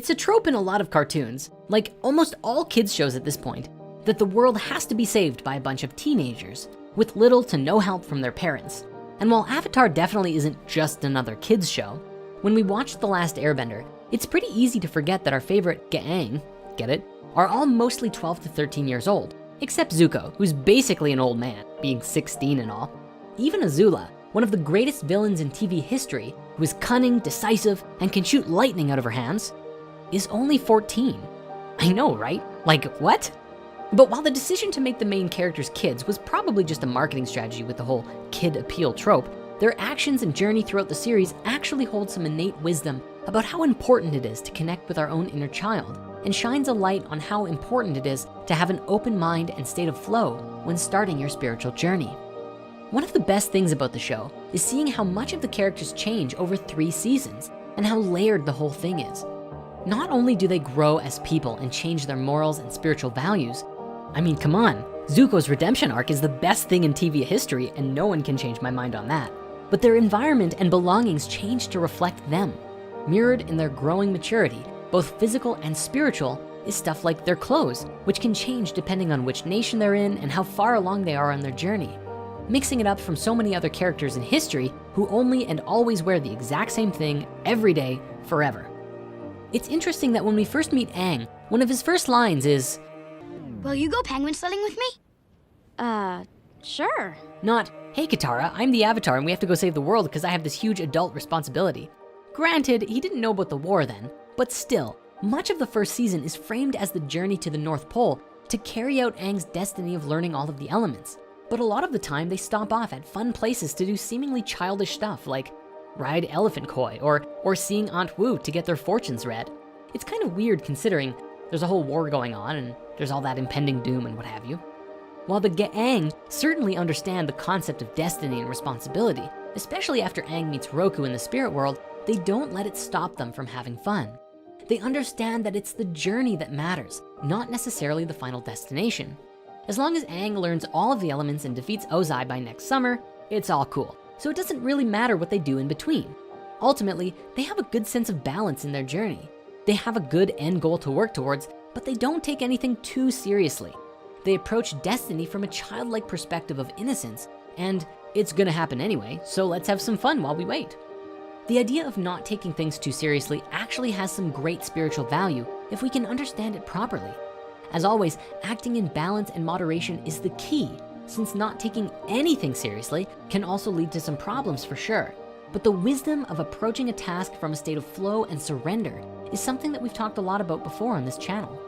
It's a trope in a lot of cartoons, like almost all kids shows at this point, that the world has to be saved by a bunch of teenagers with little to no help from their parents. And while Avatar definitely isn't just another kids show, when we watch The Last Airbender, it's pretty easy to forget that our favorite Gaang, get it, are all mostly 12 to 13 years old, except Zuko, who's basically an old man, being 16 and all. Even Azula, one of the greatest villains in TV history, who is cunning, decisive, and can shoot lightning out of her hands, is only 14. I know, right? Like, what? But while the decision to make the main characters kids was probably just a marketing strategy with the whole kid appeal trope, their actions and journey throughout the series actually hold some innate wisdom about how important it is to connect with our own inner child, and shines a light on how important it is to have an open mind and state of flow when starting your spiritual journey. One of the best things about the show is seeing how much of the characters change over 3 seasons and how layered the whole thing is. Not only do they grow as people and change their morals and spiritual values, I mean, come on, Zuko's redemption arc is the best thing in TV history and no one can change my mind on that. But their environment and belongings change to reflect them. Mirrored in their growing maturity, both physical and spiritual, is stuff like their clothes, which can change depending on which nation they're in and how far along they are on their journey. Mixing it up from so many other characters in history who only and always wear the exact same thing every day, forever. It's interesting that when we first meet Aang, one of his first lines is, "Will you go penguin sledding with me?" Sure. Not, "Hey Katara, I'm the Avatar and we have to go save the world because I have this huge adult responsibility." Granted, he didn't know about the war then, but still, much of the first season is framed as the journey to the North Pole to carry out Aang's destiny of learning all of the elements. But a lot of the time they stop off at fun places to do seemingly childish stuff like ride elephant koi or seeing Aunt Wu to get their fortunes read. It's kind of weird considering there's a whole war going on and there's all that impending doom and what have you. While the Gaang certainly understand the concept of destiny and responsibility, especially after Aang meets Roku in the spirit world, they don't let it stop them from having fun. They understand that it's the journey that matters, not necessarily the final destination. As long as Aang learns all of the elements and defeats Ozai by next summer, it's all cool. So it doesn't really matter what they do in between. Ultimately, they have a good sense of balance in their journey. They have a good end goal to work towards, but they don't take anything too seriously. They approach destiny from a childlike perspective of innocence, and it's gonna happen anyway, so let's have some fun while we wait. The idea of not taking things too seriously actually has some great spiritual value if we can understand it properly. As always, acting in balance and moderation is the key, since not taking anything seriously can also lead to some problems for sure. But the wisdom of approaching a task from a state of flow and surrender is something that we've talked a lot about before on this channel.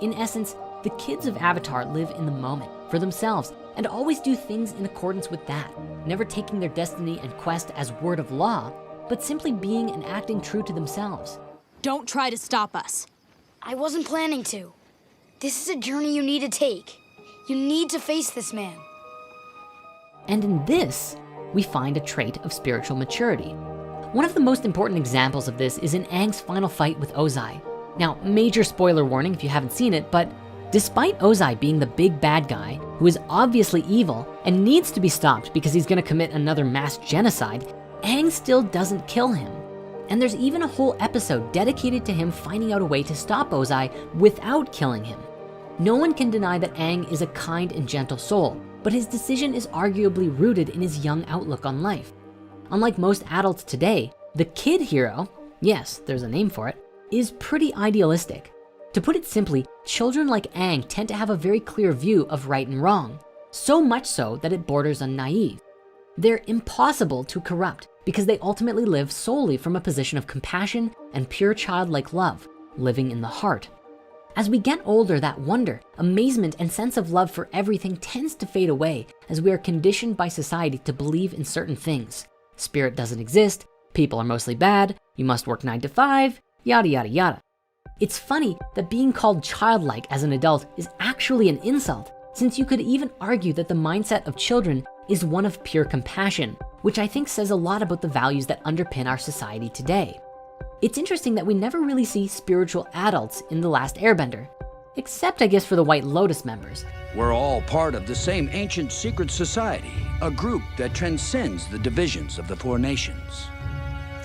In essence, the kids of Avatar live in the moment for themselves and always do things in accordance with that, never taking their destiny and quest as word of law, but simply being and acting true to themselves. Don't try to stop us. I wasn't planning to. This is a journey you need to take. You need to face this man. And in this, we find a trait of spiritual maturity. One of the most important examples of this is in Aang's final fight with Ozai. Now, major spoiler warning if you haven't seen it, but despite Ozai being the big bad guy who is obviously evil and needs to be stopped because he's gonna commit another mass genocide, Aang still doesn't kill him. And there's even a whole episode dedicated to him finding out a way to stop Ozai without killing him. No one can deny that Aang is a kind and gentle soul, but his decision is arguably rooted in his young outlook on life. Unlike most adults today, the kid hero, yes, there's a name for it, is pretty idealistic. To put it simply, children like Aang tend to have a very clear view of right and wrong, so much so that it borders on naive. They're impossible to corrupt because they ultimately live solely from a position of compassion and pure childlike love, living in the heart. As we get older, that wonder, amazement, and sense of love for everything tends to fade away as we are conditioned by society to believe in certain things. Spirit doesn't exist, people are mostly bad, you must work 9 to 5, yada, yada, yada. It's funny that being called childlike as an adult is actually an insult, since you could even argue that the mindset of children is one of pure compassion, which I think says a lot about the values that underpin our society today. It's interesting that we never really see spiritual adults in The Last Airbender, except I guess for the White Lotus members. We're all part of the same ancient secret society, a group that transcends the divisions of the 4 nations.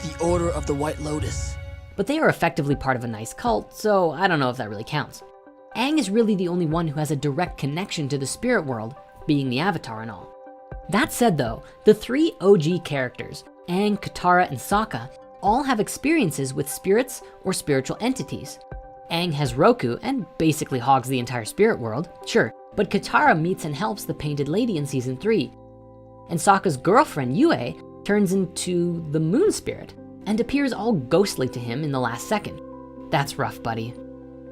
The Order of the White Lotus. but they are effectively part of a nice cult, so I don't know if that really counts. Aang is really the only one who has a direct connection to the spirit world, being the Avatar and all. That said though, the 3 OG characters, Aang, Katara, and Sokka, all have experiences with spirits or spiritual entities. Aang has Roku and basically hogs the entire spirit world, sure, but Katara meets and helps the Painted Lady in season 3. And Sokka's girlfriend, Yue, turns into the moon spirit and appears all ghostly to him in the last second. That's rough, buddy.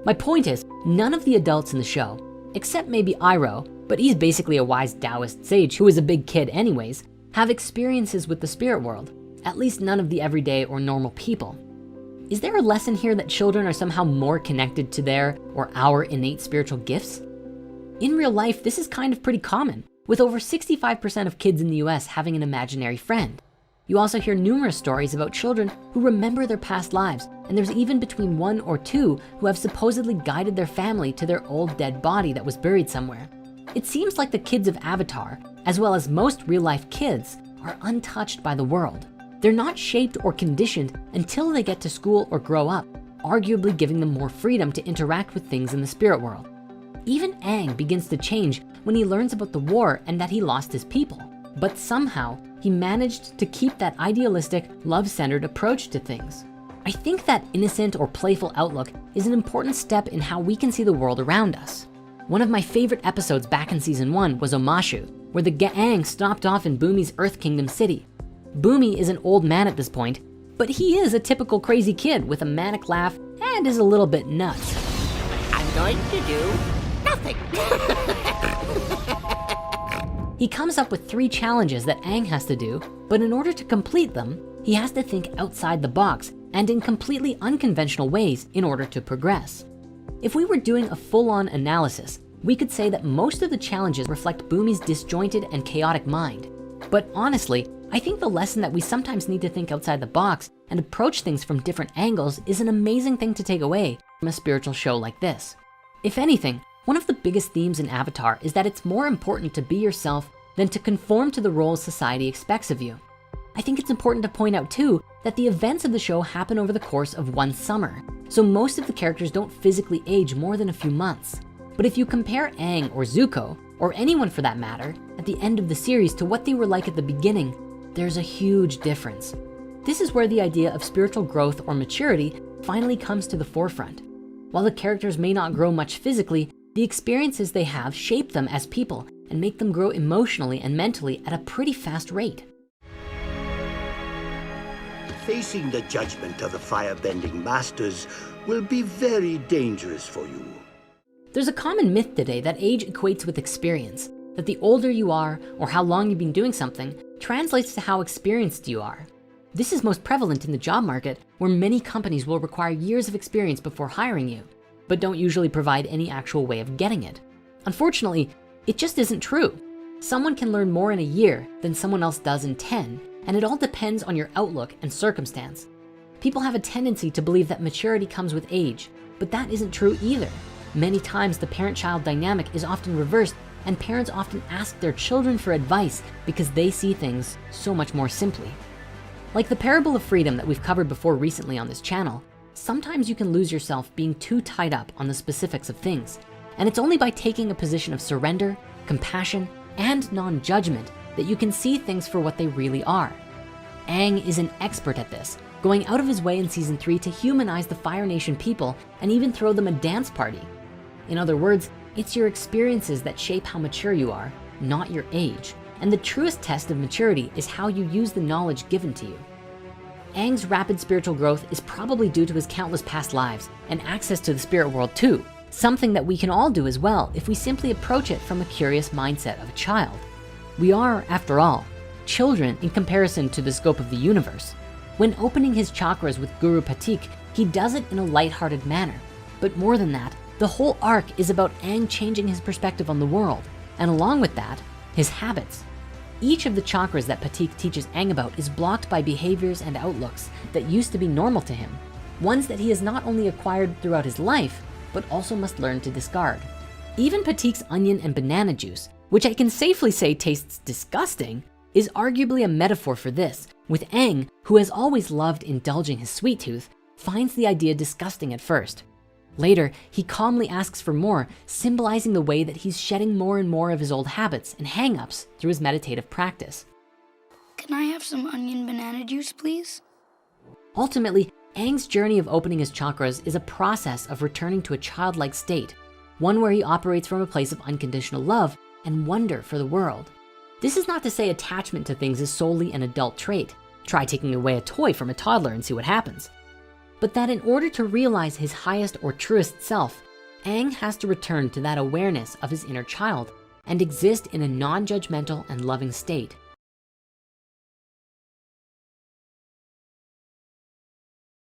My point is, none of the adults in the show, except maybe Iroh, but he's basically a wise Taoist sage who is a big kid anyways, have experiences with the spirit world, at least none of the everyday or normal people. Is there a lesson here that children are somehow more connected to their or our innate spiritual gifts? In real life, this is kind of pretty common, with over 65% of kids in the US having an imaginary friend. You also hear numerous stories about children who remember their past lives, and there's even between 1 or 2 who have supposedly guided their family to their old dead body that was buried somewhere. It seems like the kids of Avatar, as well as most real-life kids, are untouched by the world. They're not shaped or conditioned until they get to school or grow up, arguably giving them more freedom to interact with things in the spirit world. Even Aang begins to change when he learns about the war and that he lost his people. But somehow, he managed to keep that idealistic, love-centered approach to things. I think that innocent or playful outlook is an important step in how we can see the world around us. One of my favorite episodes back in season 1 was Omashu, where the Aang stopped off in Bumi's Earth Kingdom city. Bumi is an old man at this point, but he is a typical crazy kid with a manic laugh and is a little bit nuts. I'm going to do nothing. He comes up with 3 challenges that Aang has to do, but in order to complete them, he has to think outside the box and in completely unconventional ways in order to progress. If we were doing a full-on analysis, we could say that most of the challenges reflect Bumi's disjointed and chaotic mind. But honestly, I think the lesson that we sometimes need to think outside the box and approach things from different angles is an amazing thing to take away from a spiritual show like this. If anything, one of the biggest themes in Avatar is that it's more important to be yourself than to conform to the roles society expects of you. I think it's important to point out too that the events of the show happen over the course of 1 summer, so most of the characters don't physically age more than a few months. But if you compare Aang or Zuko, or anyone for that matter, at the end of the series to what they were like at the beginning, there's a huge difference. This is where the idea of spiritual growth or maturity finally comes to the forefront. While the characters may not grow much physically, the experiences they have shape them as people and make them grow emotionally and mentally at a pretty fast rate. Facing the judgment of the firebending masters will be very dangerous for you. There's a common myth today that age equates with experience, that the older you are or how long you've been doing something translates to how experienced you are. This is most prevalent in the job market, where many companies will require years of experience before hiring you, but don't usually provide any actual way of getting it. Unfortunately, it just isn't true. Someone can learn more in a year than someone else does in 10, and it all depends on your outlook and circumstance. People have a tendency to believe that maturity comes with age, but that isn't true either. Many times the parent-child dynamic is often reversed, and parents often ask their children for advice because they see things so much more simply. Like the parable of freedom that we've covered before recently on this channel, sometimes you can lose yourself being too tied up on the specifics of things. And it's only by taking a position of surrender, compassion, and non-judgment that you can see things for what they really are. Aang is an expert at this, going out of his way in season 3 to humanize the Fire Nation people and even throw them a dance party. In other words, it's your experiences that shape how mature you are, not your age. And the truest test of maturity is how you use the knowledge given to you. Aang's rapid spiritual growth is probably due to his countless past lives and access to the spirit world too, something that we can all do as well if we simply approach it from a curious mindset of a child. We are, after all, children in comparison to the scope of the universe. When opening his chakras with Guru Patik, he does it in a lighthearted manner. But more than that, the whole arc is about Aang changing his perspective on the world, and along with that, his habits. Each of the chakras that Patik teaches Aang about is blocked by behaviors and outlooks that used to be normal to him, ones that he has not only acquired throughout his life, but also must learn to discard. Even Patik's onion and banana juice, which I can safely say tastes disgusting, is arguably a metaphor for this, with Aang, who has always loved indulging his sweet tooth, finds the idea disgusting at first. Later, he calmly asks for more, symbolizing the way that he's shedding more and more of his old habits and hang-ups through his meditative practice. Can I have some onion banana juice, please? Ultimately, Aang's journey of opening his chakras is a process of returning to a childlike state, one where he operates from a place of unconditional love and wonder for the world. This is not to say attachment to things is solely an adult trait. Try taking away a toy from a toddler and see what happens. But that in order to realize his highest or truest self, Aang has to return to that awareness of his inner child and exist in a non-judgmental and loving state.